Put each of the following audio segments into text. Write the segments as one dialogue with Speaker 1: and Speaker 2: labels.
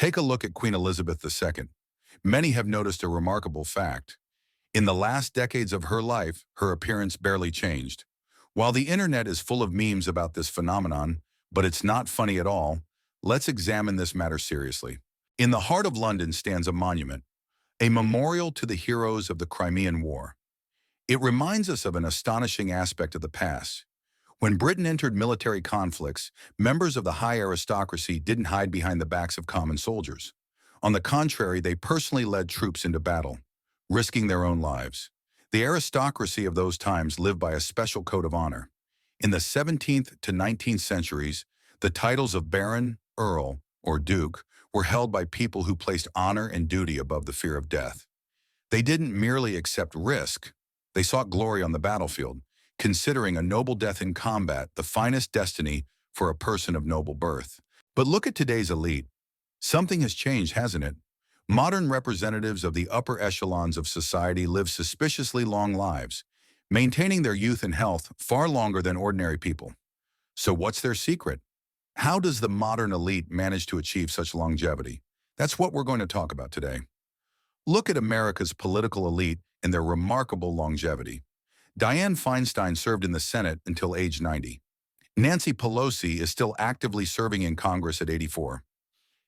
Speaker 1: Take a look at Queen Elizabeth II. Many have noticed a remarkable fact. In the last decades of her life, her appearance barely changed. While the internet is full of memes about this phenomenon, but it's not funny at all, let's examine this matter seriously. In the heart of London stands a monument, a memorial to the heroes of the Crimean War. It reminds us of an astonishing aspect of the past. When Britain entered military conflicts, members of the high aristocracy didn't hide behind the backs of common soldiers. On the contrary, they personally led troops into battle, risking their own lives. The aristocracy of those times lived by a special code of honor. In the 17th to 19th centuries, the titles of Baron, Earl, or Duke were held by people who placed honor and duty above the fear of death. They didn't merely accept risk, they sought glory on the battlefield, considering a noble death in combat the finest destiny for a person of noble birth. But look at today's elite. Something has changed, hasn't it? Modern representatives of the upper echelons of society live suspiciously long lives, maintaining their youth and health far longer than ordinary people. So what's their secret? How does the modern elite manage to achieve such longevity? That's what we're going to talk about today. Look at America's political elite and their remarkable longevity. Dianne Feinstein served in the Senate until age 90. Nancy Pelosi is still actively serving in Congress at 84.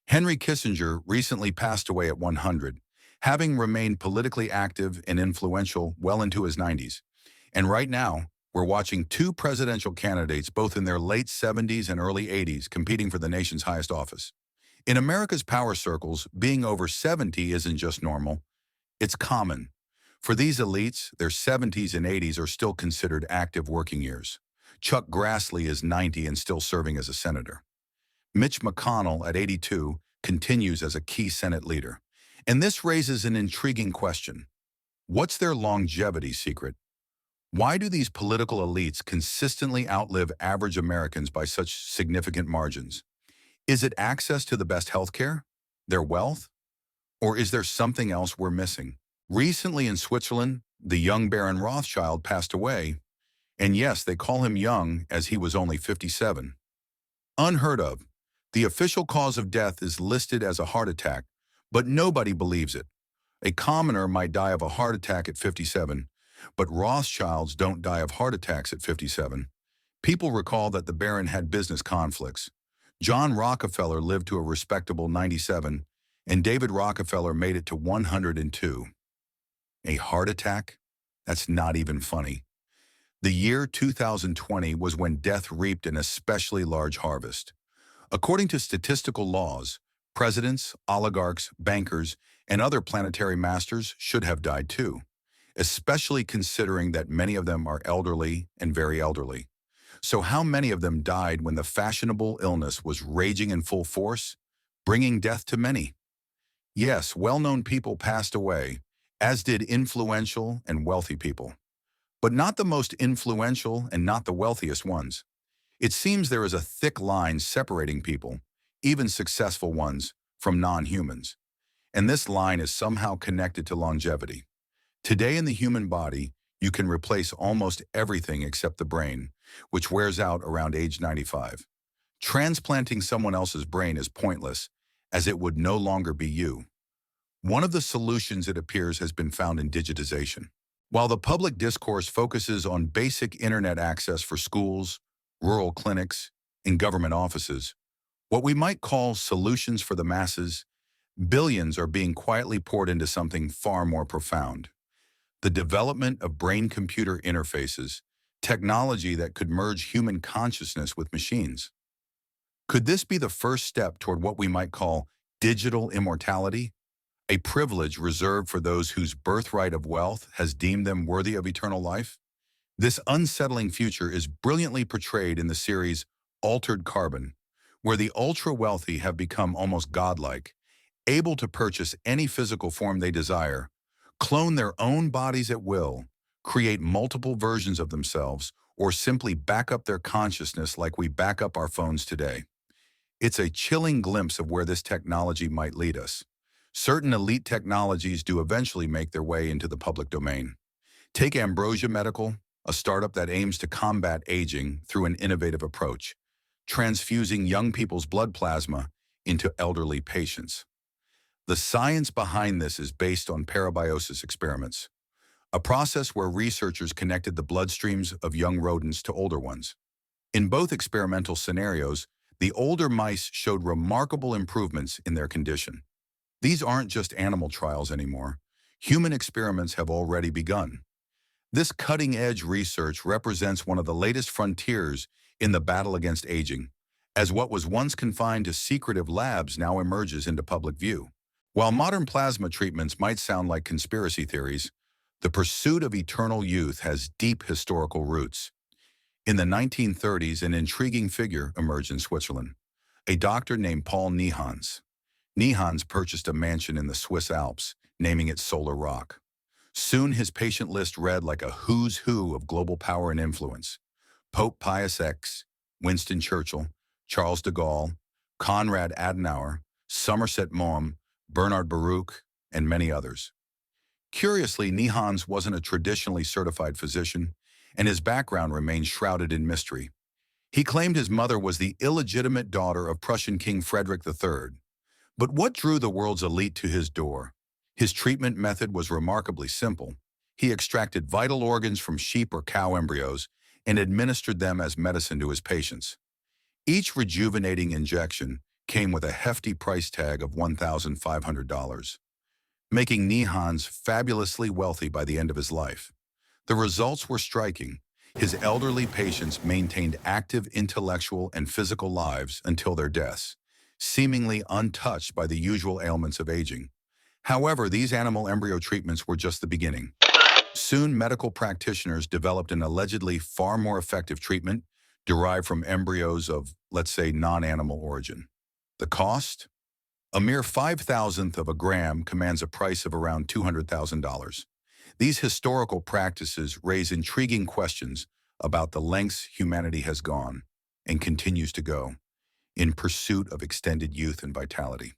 Speaker 1: Henry Kissinger recently passed away at 100, having remained politically active and influential well into his 90s. And right now, we're watching two presidential candidates, both in their late 70s and early 80s, competing for the nation's highest office. In America's power circles, being over 70 isn't just normal, it's common. For these elites, their 70s and 80s are still considered active working years. Chuck Grassley is 90 and still serving as a senator. Mitch McConnell, at 82, continues as a key Senate leader. And this raises an intriguing question. What's their longevity secret? Why do these political elites consistently outlive average Americans by such significant margins? Is it access to the best healthcare? Their wealth? Or is there something else we're missing? Recently in Switzerland, the young Baron Rothschild passed away. And yes, they call him young as he was only 57. Unheard of. The official cause of death is listed as a heart attack, but nobody believes it. A commoner might die of a heart attack at 57, but Rothschilds don't die of heart attacks at 57. People recall that the Baron had business conflicts. John Rockefeller lived to a respectable 97, and David Rockefeller made it to 102. A heart attack? That's not even funny. The year 2020 was when death reaped an especially large harvest. According to statistical laws, presidents, oligarchs, bankers, and other planetary masters should have died too, especially considering that many of them are elderly and very elderly. So how many of them died when the fashionable illness was raging in full force, bringing death to many? Yes, well-known people passed away, as did influential and wealthy people. But not the most influential and not the wealthiest ones. It seems there is a thick line separating people, even successful ones, from non-humans. And this line is somehow connected to longevity. Today in the human body, you can replace almost everything except the brain, which wears out around age 95. Transplanting someone else's brain is pointless, as it would no longer be you. One of the solutions, it appears, has been found in digitization. While the public discourse focuses on basic internet access for schools, rural clinics, and government offices, what we might call solutions for the masses, billions are being quietly poured into something far more profound. The development of brain-computer interfaces, technology that could merge human consciousness with machines. Could this be the first step toward what we might call digital immortality? A privilege reserved for those whose birthright of wealth has deemed them worthy of eternal life? This unsettling future is brilliantly portrayed in the series Altered Carbon, where the ultra-wealthy have become almost godlike, able to purchase any physical form they desire, clone their own bodies at will, create multiple versions of themselves, or simply back up their consciousness like we back up our phones today. It's a chilling glimpse of where this technology might lead us. Certain elite technologies do eventually make their way into the public domain. Take Ambrosia Medical, a startup that aims to combat aging through an innovative approach, transfusing young people's blood plasma into elderly patients. The science behind this is based on parabiosis experiments, a process where researchers connected the bloodstreams of young rodents to older ones. In both experimental scenarios, the older mice showed remarkable improvements in their condition. These aren't just animal trials anymore. Human experiments have already begun. This cutting-edge research represents one of the latest frontiers in the battle against aging, as what was once confined to secretive labs now emerges into public view. While modern plasma treatments might sound like conspiracy theories, the pursuit of eternal youth has deep historical roots. In the 1930s, an intriguing figure emerged in Switzerland, a doctor named Paul Nihans. Nihans purchased a mansion in the Swiss Alps, naming it Solar Rock. Soon his patient list read like a who's who of global power and influence. Pope Pius X, Winston Churchill, Charles de Gaulle, Konrad Adenauer, Somerset Maugham, Bernard Baruch, and many others. Curiously, Nihans wasn't a traditionally certified physician, and his background remained shrouded in mystery. He claimed his mother was the illegitimate daughter of Prussian King Frederick III. But what drew the world's elite to his door? His treatment method was remarkably simple. He extracted vital organs from sheep or cow embryos and administered them as medicine to his patients. Each rejuvenating injection came with a hefty price tag of $1,500, making Nihans fabulously wealthy by the end of his life. The results were striking. His elderly patients maintained active intellectual and physical lives until their deaths, seemingly untouched by the usual ailments of aging. However, these animal embryo treatments were just the beginning. Soon, medical practitioners developed an allegedly far more effective treatment derived from embryos of, let's say, non-animal origin. The cost? A mere 5,000th of a gram commands a price of around $200,000. These historical practices raise intriguing questions about the lengths humanity has gone and continues to go in pursuit of extended youth and vitality.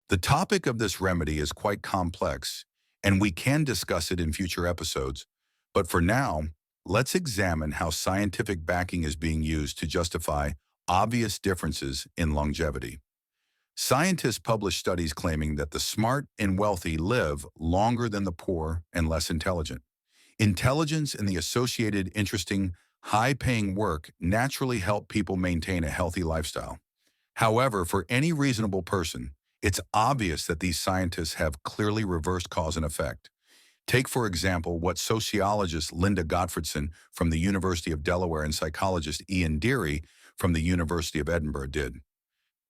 Speaker 1: The topic of this remedy is quite complex, and we can discuss it in future episodes. But for now, let's examine how scientific backing is being used to justify obvious differences in longevity. Scientists publish studies claiming that the smart and wealthy live longer than the poor and less intelligent. Intelligence and the associated interesting, high-paying work naturally help people maintain a healthy lifestyle. However, for any reasonable person, it's obvious that these scientists have clearly reversed cause and effect. Take, for example, what sociologist Linda Gottfredson from the University of Delaware and psychologist Ian Deary from the University of Edinburgh did.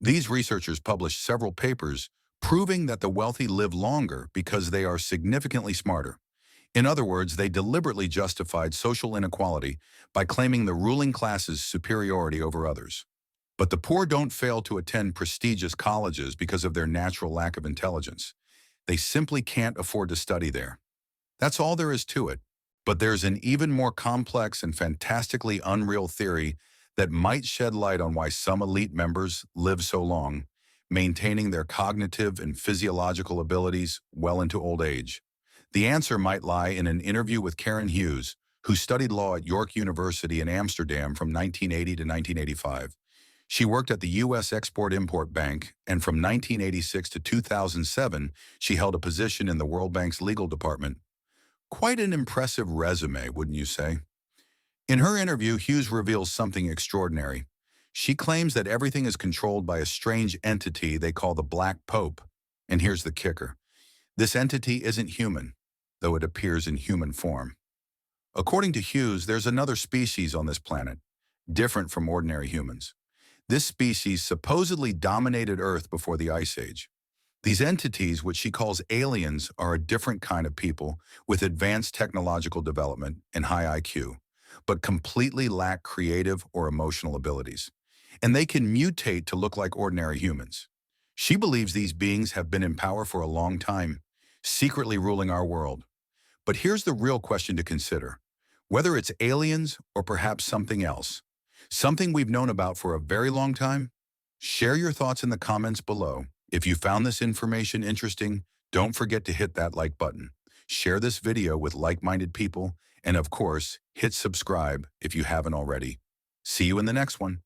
Speaker 1: These researchers published several papers proving that the wealthy live longer because they are significantly smarter. In other words, they deliberately justified social inequality by claiming the ruling class's superiority over others. But the poor don't fail to attend prestigious colleges because of their natural lack of intelligence. They simply can't afford to study there. That's all there is to it. But there's an even more complex and fantastically unreal theory that might shed light on why some elite members live so long, maintaining their cognitive and physiological abilities well into old age. The answer might lie in an interview with Karen Hughes, who studied law at York University in Amsterdam from 1980 to 1985. She worked at the U.S. Export-Import Bank, and from 1986 to 2007, she held a position in the World Bank's legal department. Quite an impressive resume, wouldn't you say? In her interview, Hughes reveals something extraordinary. She claims that everything is controlled by a strange entity they call the Black Pope. And here's the kicker. This entity isn't human, though it appears in human form. According to Hughes, there's another species on this planet, different from ordinary humans. This species supposedly dominated Earth before the Ice Age. These entities, which she calls aliens, are a different kind of people with advanced technological development and high IQ, but completely lack creative or emotional abilities. And they can mutate to look like ordinary humans. She believes these beings have been in power for a long time, secretly ruling our world. But here's the real question to consider. Whether it's aliens or perhaps something else, something we've known about for a very long time? Share your thoughts in the comments below. If you found this information interesting, don't forget to hit that like button. Share this video with like-minded people, and of course, hit subscribe if you haven't already. See you in the next one.